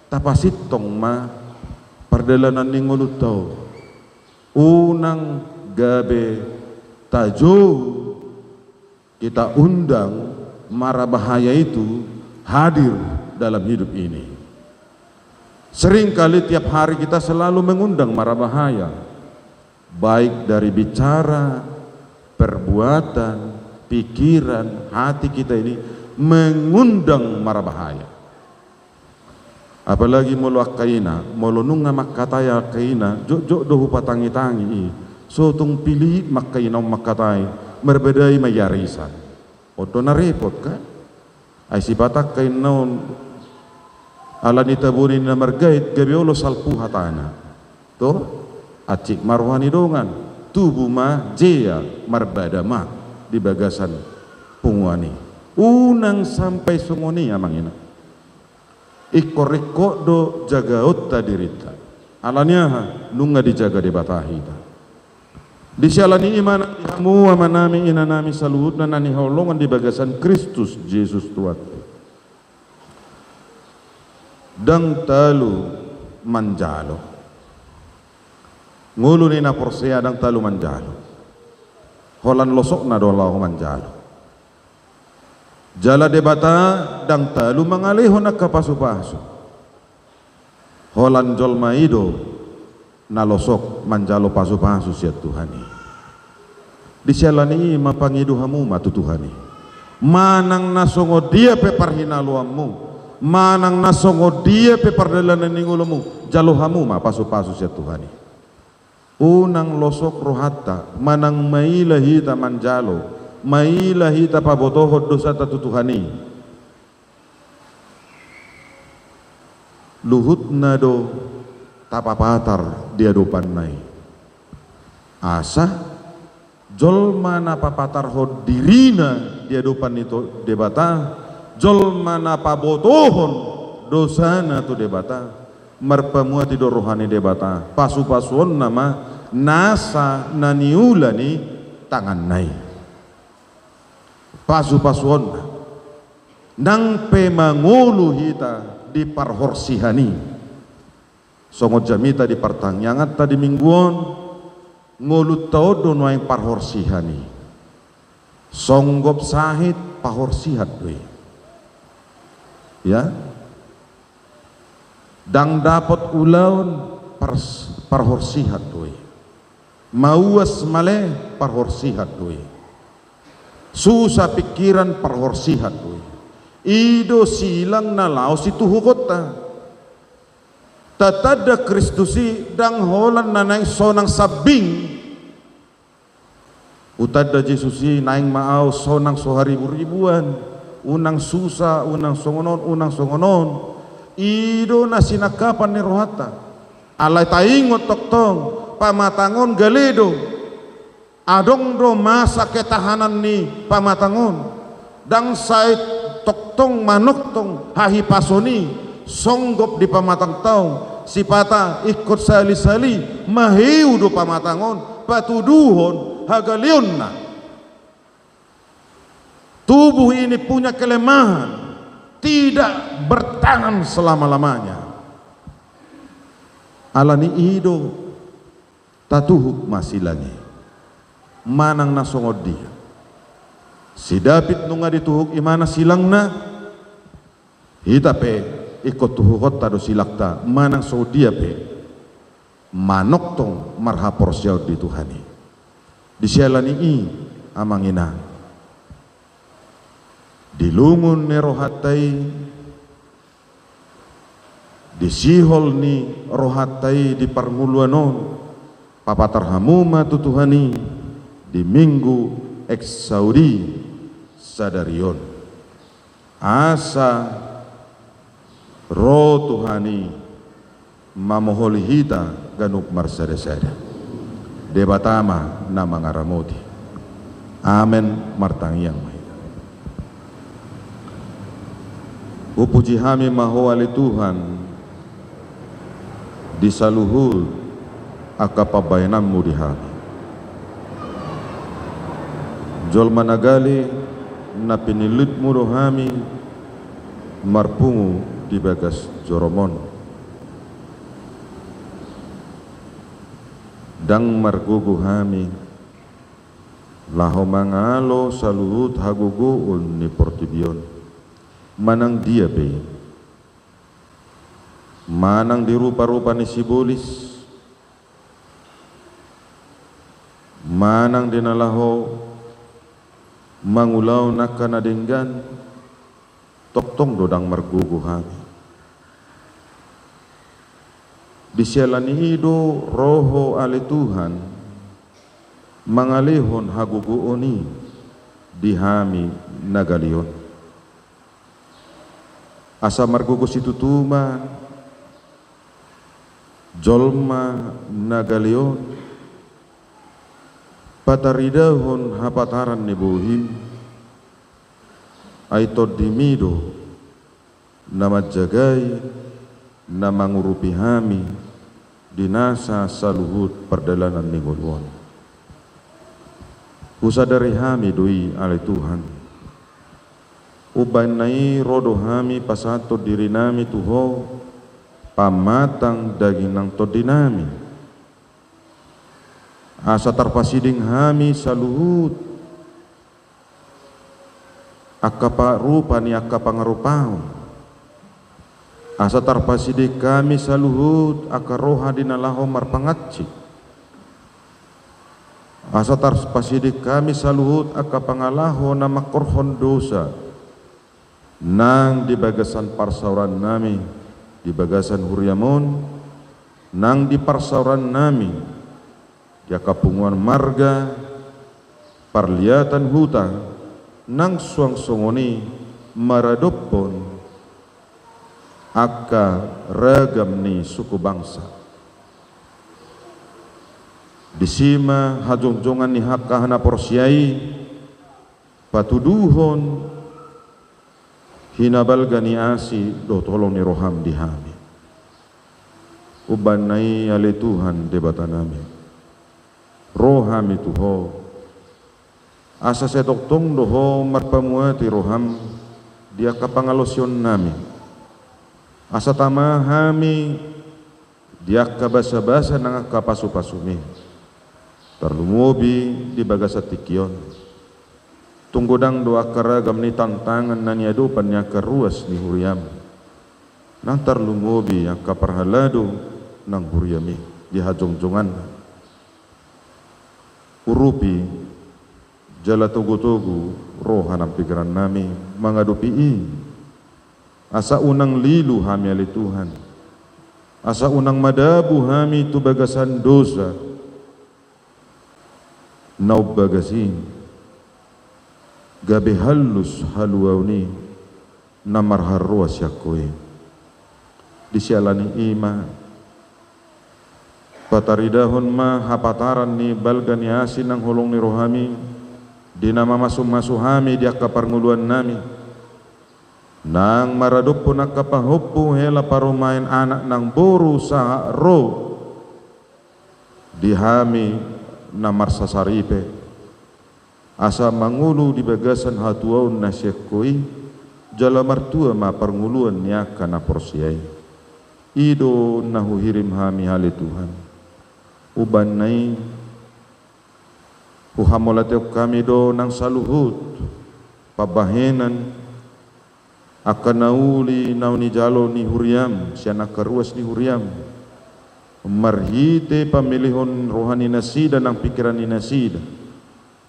tapasitong ma pardalanan ni ngulut tao unang gabe tajo kita undang mara bahaya itu hadir dalam hidup ini. Seringkali tiap hari kita selalu mengundang mara bahaya baik dari bicara, perbuatan, pikiran, hati kita ini mengundang mara bahaya. Apalagi molo akaina molo nunga makataya akaina jok dohu patangi-tangi so tung pilih makaina makatai merbedai mayarisan oto na repot kan ay si batak kainaon ala ni tabunin na margait gabiolo salpu hatana to acik marwani dongan tubuh ma jea marbadama di bagasan pungwani unang sampai sungoni amangina ikor-ikor do jaga otta dirita alanya nunga dijaga di batahita di sialani iman dihamu amanami inanami saluhut nani holongan di bagasan Kristus Yesus Tuhan dang talu manjalo. Ngulu ni na porsea dang talu manjalo. Holan losok na dola manjalo. Jala debata dang talu mangaleho na kapasu-pasu. Holan jol maido na losok manjalo pasu-pasu siya Tuhani. Di sialani mapangidu hamu matu Tuhani. Manang nasongo dia pe parhinaluamu, manang nasongo dia pe pardalanan ningulumu, jalo hamu ma pasu-pasu siya Tuhani. Unang losok rohata, manang maila hita manjalo, maila hita pabotohod dosa tatu Tuhani. Luhut na do tapapatar dia dopan nai. Asa jol mana papatar hod dirina dia dopan itu debata, jol mana pabotohon dosana tu debata, marpamuati do rohani debata, pasu-pasuon nama nasa naniulani tangan nai. Pasu-pasuon nang pemangulu hita di parhorsihani. Songot jamita di partangyangat tadi mingguan ngulut tao doon waing parhorsihani. Songgop sahit pahorsihat we. Ya. Dang dapat ulaun parhorsihat we. Mauas male parhorsihat we. Susah pikiran parhorsihat we. Ido silang na laos itu hukota. Tatada Kristusi dang holan na naing sonang sabing. Utada Jesusi naing maaw sonang soharibu-ribuan. Unang susah, unang songonon. Ido na sinakapan ni rohata. Alay taingot toktong, pamatangon galedo. Adong do masa ketahanan ni pamatangon. Dang say toktong manoktong hahipasoni songgop di pamatang tao sipata ikut sali-sali mahiu do pamatangon patuduhon hagalion na. Tubuh ini punya kelemahan, tidak bertahan selama-lamanya. Alani ido tatuhuk masilangi manang nasongod dia. Si David nunga dituhuk imana silang na hita pe ikut tuhukot tado silakta manang so dia pe manok tong marhapor siyaw di Tuhani. Di siyalani i amang ina dilungun ni rohatay di sihol ni rohatay di parnguluanon papatarhamuma tu Tuhani di minggu eksaudi sadarion asa ro Tuhani mamoholi hita ganuk marsada-sada debatama na mangaramoti. Amen martangyang mahita. Upuji hami mahawali Tuhan di saluhul akapabayananmu di hami. Jol managali na pinilitmu rohami marpungu di bagas joromon dang margugu hami laho mangalo saluhut haguguul ni portibion manang dia be manang dirupa-rupa ni sibulis manang dinalaho mangulaw na kanadinggan toktong dodang margugu hami. Di sialani hido roho ali Tuhan mangalihon haguguoni di hami nagalion. Asa margugu situtuma jolma nagalion pataridahon hapataran ni buhim ay todimido na madjagay na mangurupi hami dinasa sa luhut perdalanan ni ngulwon. Usadari hami doi alay Tuhan uban nai rodo hami pasato diri nami tuho pamatang daging ng todinami. Asa tarpasiding hami sa luhut, akaparupa ni akapangarupaon. Asa tarpasidik kami sa luhut, akaroha dinalaho marpangatsi. Asa tarpasidik kami sa luhut, akapangalaho na makorhon dosa. Nang dibagasan parsauran nami, dibagasan huriamon, nang diparsauran nami, ya kapunguan marga, parliatan huta, nang suang-sungoni maradopon, aka ragam ni suku bangsa. Disima hajongjongan ni hakahana porsiai, patuduhon, hinabalga ni asi do tolong ni roham dihami. Uban nai ale Tuhan debatanami. Roham itu ho. Asa setoktong doho marpamuati roham dia kapangalosyon nami. Asa tama hami dia kabasa-basa nang kapasu-pasumi. Terlumubi di bagasa tikyon. Tunggudang doa karagam ni tantangan na niadupan niya karuas ni huriam. Nang terlumubi yang kaparhalado ng huriami di hajongjongan. Urupi jala tugu-tugu roha ng pikiran nami mangadupi. Asa unang lilu hami ali Tuhan. Asa unang madabu hami tu bagasan dosa. Naubagasin gabi halus haluaw ni namarharuas yakoy. Disialani ima pataridahon ma hapataran ni balga ni asin ng hulong ni rohami dinama masum-masuhami dia kaparnguluan nami nang maradop po nakapahupo hela parumain anak ng buru sa ro dihami na marsasaripe asa mangulu di bagasan hatuaw na syekoy jala martua ma parnguluan niya kana porsiay ido nahuhirim hami hali Tuhan uban nai huhamolateo kami do nang saluhut pabahenan akan nauli nauni jalo ni huriam siya nakaruas ni huriam marhite pamilihon rohani nasida ng pikiran ni nasida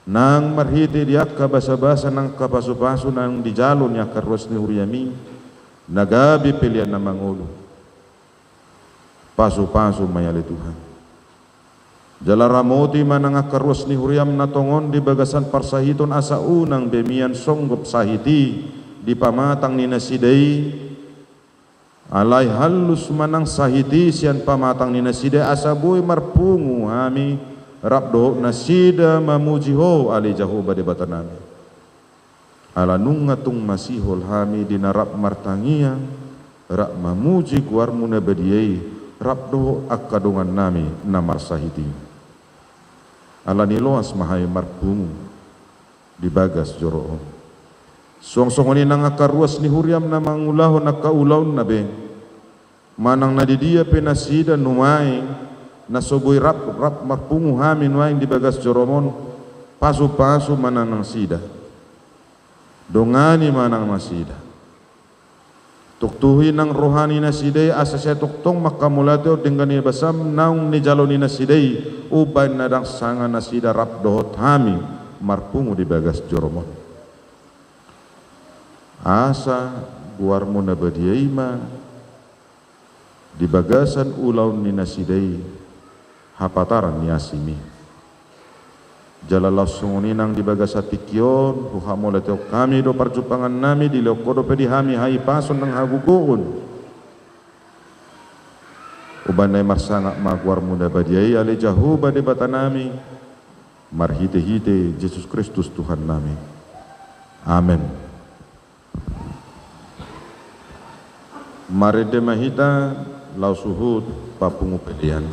nang marhite dia kabasa-basa ng kapaso-paso ng dijalo niya karuas ni huriami nagabi pilihan na mangulo paso-paso mayali Tuhan jala ramoti manang karuas ni huriam na tongon di bagasan parsahiton asa unang bemian songgop sahiti di pamatang ni nasidai alay halus manang sahiti siyan pamatang ni nasida asaboy marpungu hami rapdo nasida mamuji ho ali Jehovah debatan nami ala nungatung masihol hami dinarap martangian rak mamuji kuarmu na badiai rapdo akadungan nami namar sahiti ala niloas mahay marpungu di bagas joroon song-songoni nang akaruas ni huriam na mangulahon nakaulaw na be manang nadidia penasida numaing nasoboy rap marpungu hamin waing di bagas joromon pasu-pasu manang nang sida dongani manang masida tuktuhi nang rohani na sidai asa siya tuktong makamulateo dengan ni basam naung ni jalo ni na sidai uban nadang sanga na sida rap dohot hami marpungu di bagas joromon asa guarmo na badiaima di bagasan ulaw ni nasidai hapataran ni asimi jala lasunguni nang di bagasa tikyon huhamolateo kami do parjupangan nami di leokodo pedi hami hai pason nang hagugoon ubanay marsanga magwar muna badiay ali Jehovah di batanami marhite-hite Jesus Kristus Tuhan nami amen. Marede mahita lau suhud papungu pedian.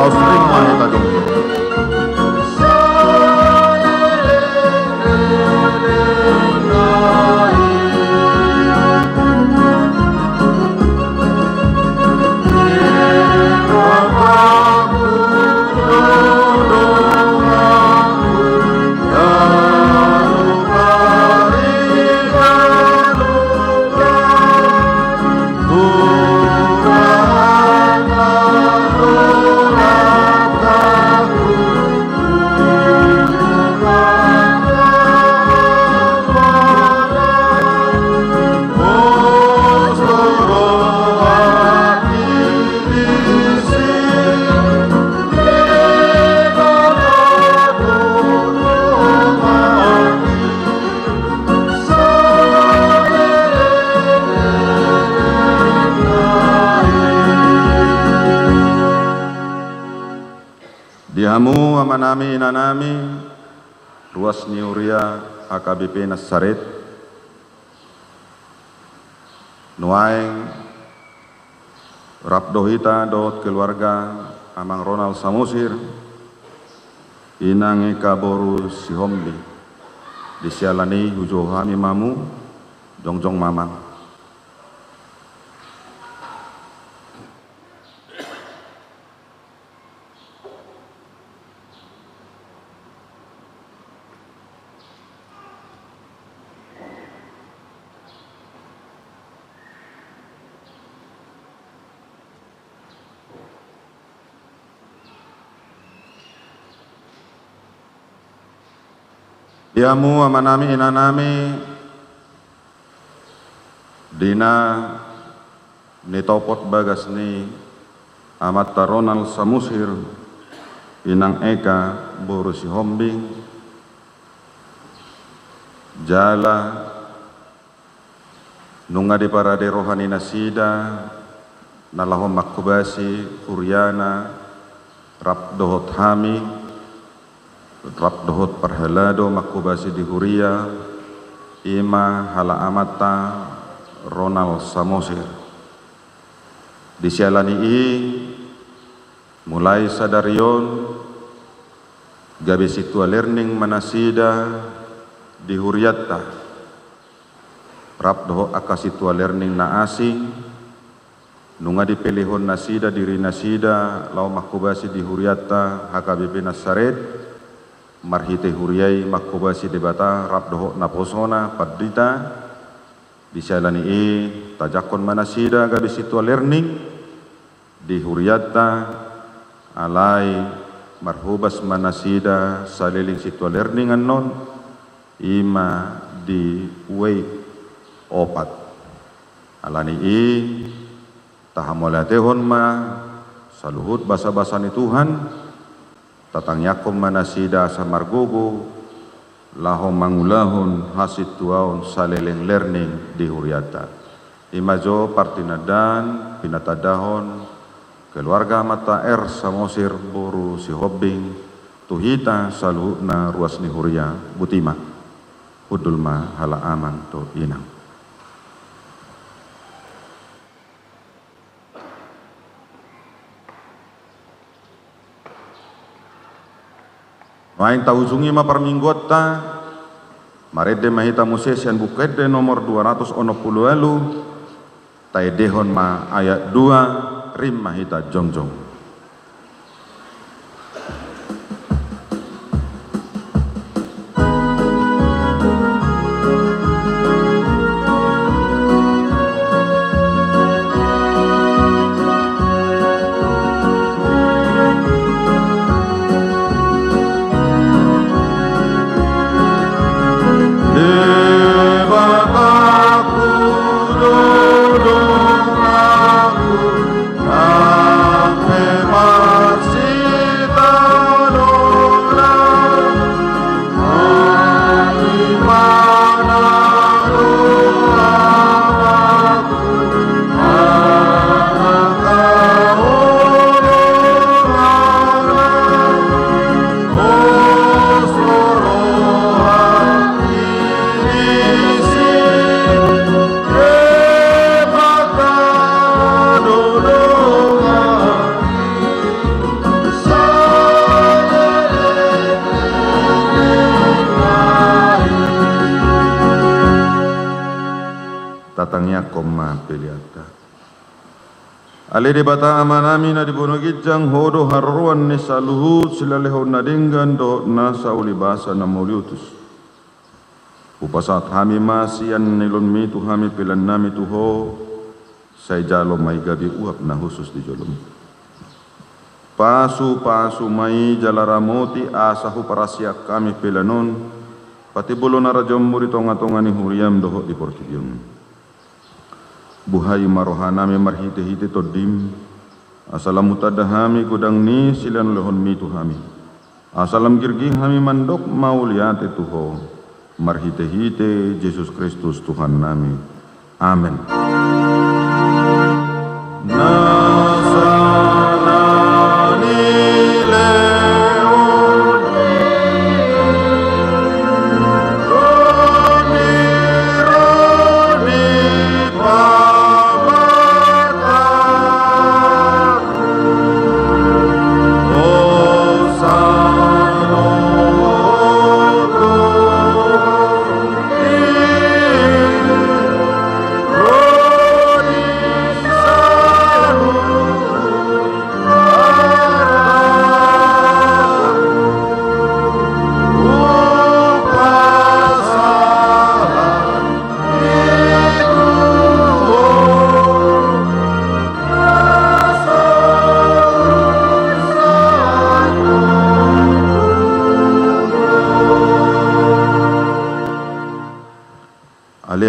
Paus ring mahita jongjong. Dihamu amanami inanami ruas niuria AKBP Nasaret nuaeng rapdohita dot keluarga amang Ronald Samusir inang eka boru si homli disialani hujohami mamu jongjong mamang. Diamu amanami inanami dina nitopot bagas ni amat Ronald Samusir inang eka boru si hombing jala nunga di parade rohani nasida nalahom makubasi Kuryana rapdohot hami Rapdohot perhelado makubasi di Huria ima hala amata Ronald Samusir disialani mulai sadarion gabi situa learning manasida di Huriatta rapdohot akasitua learning na asing nunga dipilihon nasida diri nasida lau makubasi di Huriatta HKBP Nasaret marhite huriai makubasi debata rapdoho naposona padita disalani tajakon manasida gabi situa learning di Huriatta alai marhubas manasida saliling situa learning anon ima di wei opat alani tahamolatehon ma saluhut basa-basa ni Tuhan tatang yakom manasida sa margogo lahom mangulahon hasit tuaon saleleng learning di Huriatta imajo partinadan pinatadahon keluarga mata Samusir boru si hobbing tuhita saluhut na ruas ni Huria butima hudulma hala aman to inang. Main taujungi ma perminggota marede mahita musesian bukede nomor 260 lalu taedehon ma ayat 2 rim mahita jongjong. Amen. barangnya koma peliata. Ale de bata amanami na di bono gijang hodo haruan ni saluhu silaleho na dinggan do na sa ulibasa na mauliutus. Upasat hami masian nilon mi tu hami pilan nami tuho say jalo may gabi uap na husus di jolom. Pasu may jalaramoti asahu parasya kami pilanon pati bulo na rajom muritonga-tonga ni huriam doho di portibion. Buhay marohanami marhite-hite todim asalam mutadahami kudang ni silan lehon mi tuhami asalam girging hami mandok mauliate tuho marhite-hite Yesus Kristus Tuhan nami. Amin.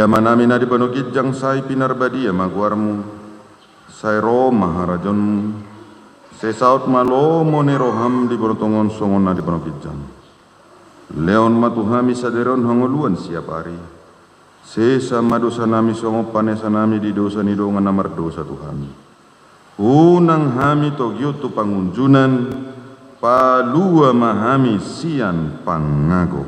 Manami na di panukit jang say pinarbadia maguarmu say ro maharajonmu say saut malo mo ni roham di bertongon songon na di panukit jang leon matuhami saderon hanguluan siap hari sesa madosa nami songo panesa nami di dosa ni dongan namar dosa Tuhan unang hami togyo tu pangunjunan palua mahami sian pangago.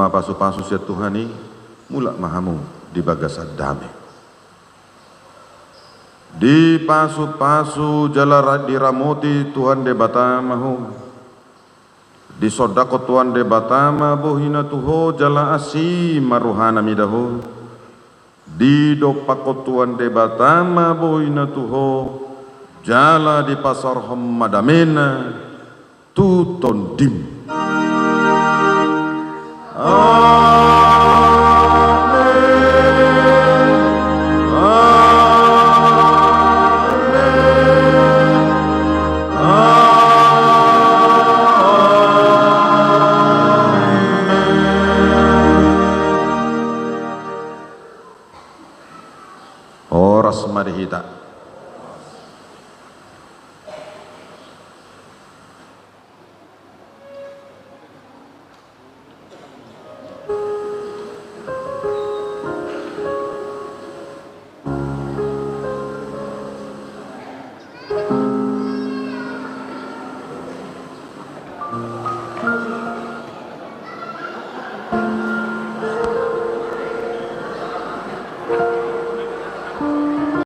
Pasu-pasu siya Tuhani mula mahamu di bagasad dami. Di pasu-pasu jala diramoti Tuhan de batamahu. Di sodako Tuhan de batama bohina tuho jala asi maruhana midaho. Di dopako Tuhan de batama bohina tuho jala di pasar madamena tuton dim. Oras marihita